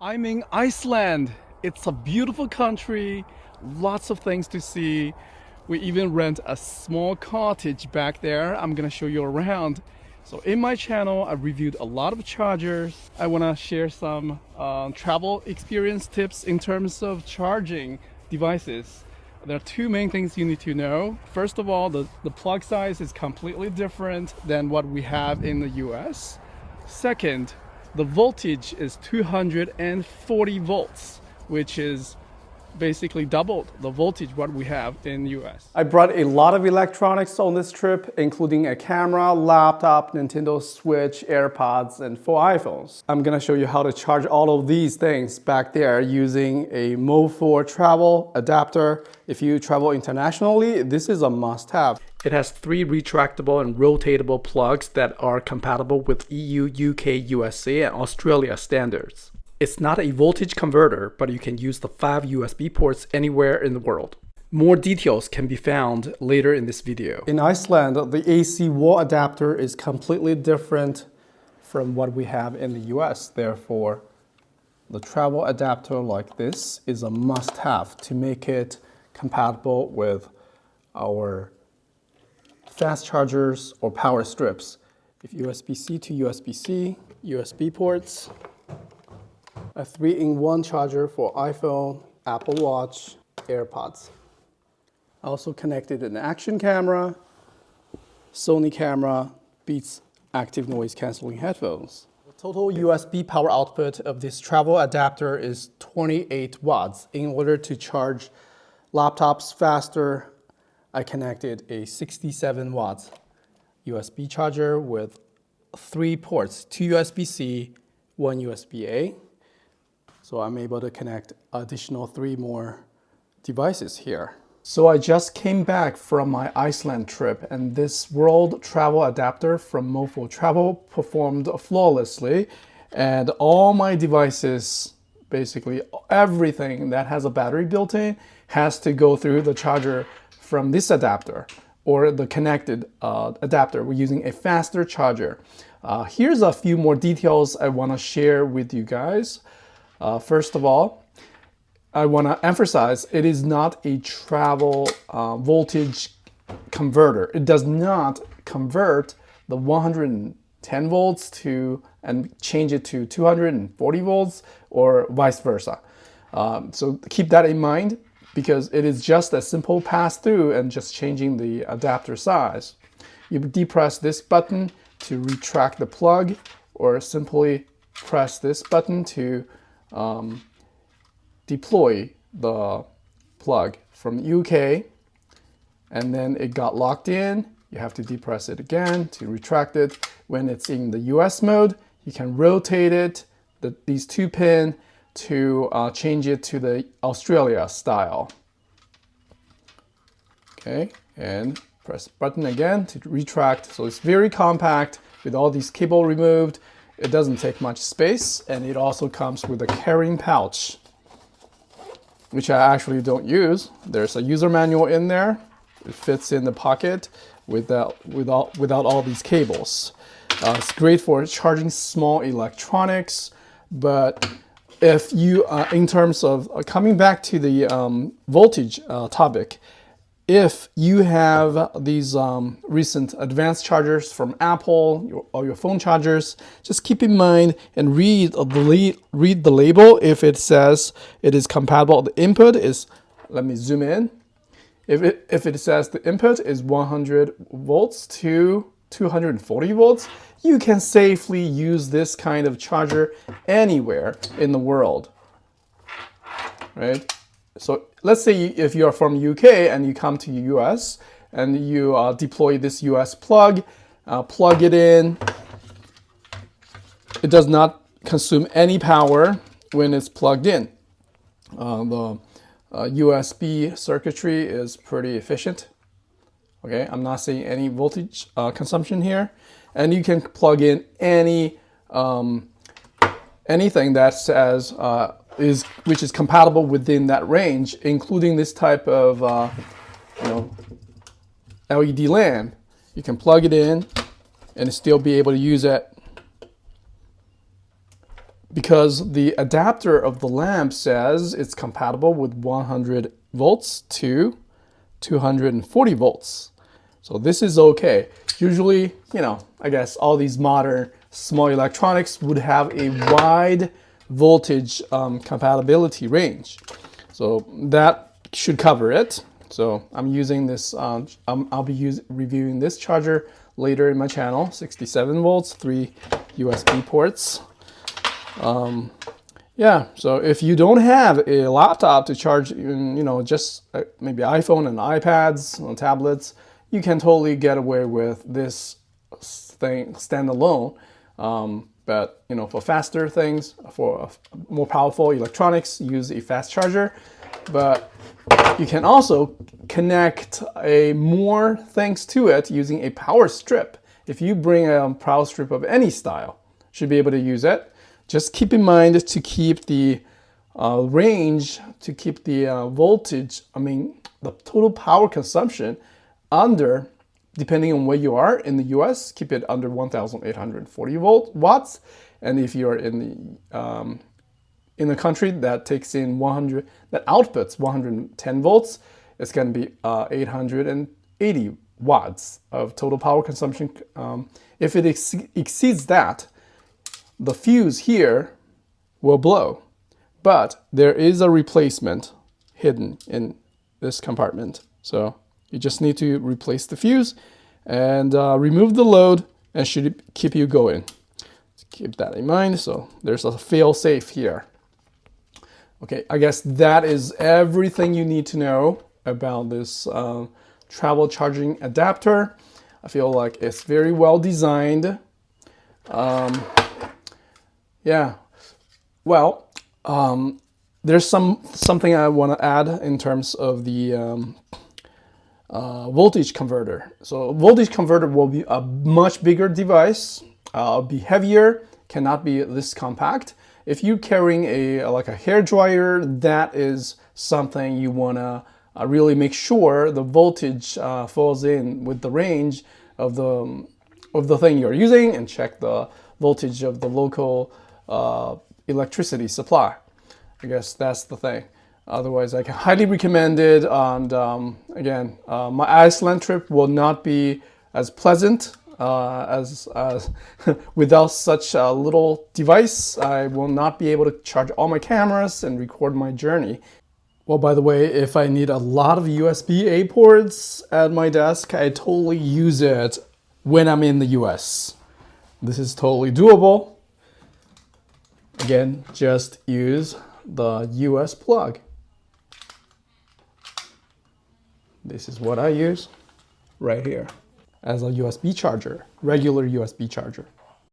I'm in Iceland. It's a beautiful country, lots of things to see. We even rent a small cottage back there. I'm gonna show you around. So in my channel, I reviewed a lot of chargers. I wanna share some travel experience tips in terms of charging devices. There are two main things you need to know. First of all, the plug size is completely different than what we have in the US. Second, the voltage is 240 volts, which is basically doubled the voltage what we have in US. I brought a lot of electronics on this trip, including a camera, laptop, Nintendo Switch, AirPods, and 4 iPhones. I'm gonna show you how to charge all of these things back there using a Mo4 travel adapter. If you travel internationally, this is a must-have. It has 3 retractable and rotatable plugs that are compatible with EU, UK, USA, and Australia standards. It's not a voltage converter, but you can use the 5 USB ports anywhere in the world. More details can be found later in this video. In Iceland, the AC wall adapter is completely different from what we have in the US. Therefore, the travel adapter like this is a must-have to make it compatible with our fast chargers or power strips. If USB-C to USB-C, USB ports, a 3-in-1 charger for iPhone, Apple Watch, AirPods. I also connected an action camera, Sony camera, Beats active noise cancelling headphones. The total USB power output of this travel adapter is 28 watts. In order to charge laptops faster, I connected a 67 watts USB charger with 3 ports, 2 USB-C, 1 USB-A. So I'm able to connect additional 3 more devices here. So I just came back from my Iceland trip, and this world travel adapter from Mo4 Travel performed flawlessly, and all my devices, basically everything that has a battery built in, has to go through the charger from this adapter or the connected adapter. We're using a faster charger. Here's a few more details I want to share with you guys. First of all, I want to emphasize it is not a travel voltage converter. It does not convert the 110 volts and change it to 240 volts or vice versa. So keep that in mind because it is just a simple pass-through and just changing the adapter size. You depress this button to retract the plug, or simply press this button to deploy the plug from the UK, and then it got locked in. You have to depress it again to retract it. When it's in the US mode, you can rotate it, these 2 pins, to change it to the Australia style. Okay, and press button again to retract. So it's very compact with all these cable removed. It doesn't take much space, and it also comes with a carrying pouch, which I actually don't use. There's a user manual in there. It fits in the pocket without all these cables. It's great for charging small electronics, but if you, in terms of coming back to the voltage topic, if you have these recent advanced chargers from Apple or your phone chargers, just keep in mind and read the label. If it says it is compatible, the input is, let me zoom in. If it says the input is 100 volts to 240 volts, you can safely use this kind of charger anywhere in the world, right? So let's say if you're from UK and you come to the US and you deploy this US plug, plug it in. It does not consume any power when it's plugged in. The USB circuitry is pretty efficient. Okay, I'm not seeing any voltage consumption here. And you can plug in anything that says which is compatible within that range, including this type of LED lamp. You can plug it in and still be able to use it because the adapter of the lamp says it's compatible with 100 volts to 240 volts. So this is okay. Usually, you know, I guess all these modern small electronics would have a wide voltage compatibility range. So that should cover it. So I'm using this, I'll be reviewing this charger later in my channel. 67 volts, 3 USB ports. Yeah, so if you don't have a laptop to charge, you know, just maybe iPhone and iPads and tablets, you can totally get away with this thing standalone. But you know, for faster things, for more powerful electronics, use a fast charger. But you can also connect more things to it using a power strip. If you bring a power strip of any style, should be able to use it. Just keep in mind to keep the range, to keep the voltage, the total power consumption under, depending on where you are in the US, keep it under 1,840 watts. And if you're in the country that takes in that outputs 110 volts, it's going to be 880 watts of total power consumption. If it exceeds that, the fuse here will blow, but there is a replacement hidden in this compartment. So you just need to replace the fuse and remove the load, and should keep you going. Keep that in mind. So there's a fail-safe here. Okay, I guess that is everything you need to know about this travel charging adapter. I feel like it's very well designed. Yeah, well, there's something I want to add in terms of the voltage converter. So voltage converter will be a much bigger device, be heavier, cannot be this compact. If you're carrying like a hair dryer, that is something you want to really make sure the voltage falls in with the range of the thing you're using, and check the voltage of the local electricity supply. I guess that's the thing. Otherwise, I can highly recommend it. And again, my Iceland trip will not be as pleasant as without such a little device. I will not be able to charge all my cameras and record my journey. Well, by the way, if I need a lot of USB-A ports at my desk, I totally use it when I'm in the US. This is totally doable. Again, just use the US plug. This is what I use right here as a USB charger, regular USB charger.